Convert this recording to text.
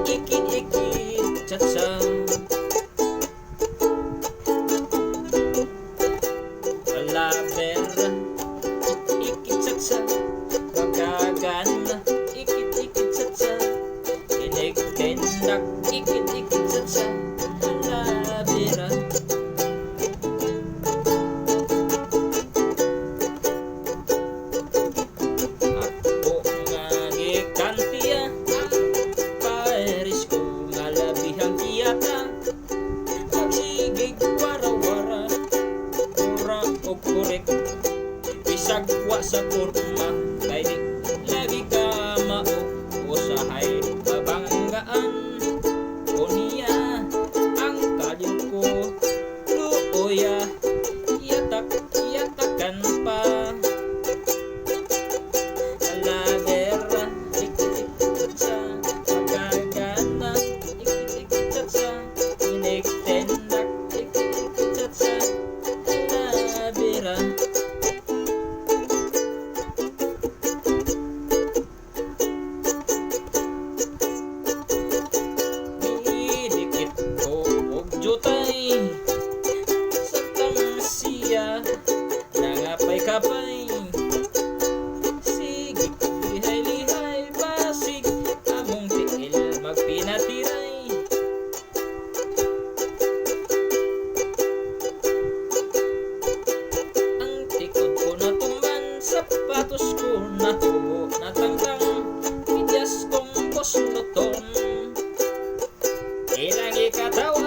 ikit-ikit cha-cha. Palaber, ikit-ikit cha-cha. Magagana, ikit-ikit cha-cha. Inig-tendak, ikit-ikit cha-cha. Palabera. Ako nga gikantiya, Paris ko nga labihang tiyata. Magsigig wara-wara, mura o kurek, bisag wa sa kurma. Kay di lagi ka mauusahay, mabanggaan ko niya ang kalyo ko. Luoya, yatakan pa. Aladera, ikit-ikit cha-cha. Magagana, ikit-ikit cha-cha. Inig-tendak, ikit-ikit cha-cha. Aladera. Didikit ko og jutay sa tangsiya, nangapay-kapay. Sige lihay-lihay, basig among tiil magpinatiray. Ang tikod ko natumban, sapatos ko natubo, natangtang, medyas kong bosnoton. Ilang ikatawa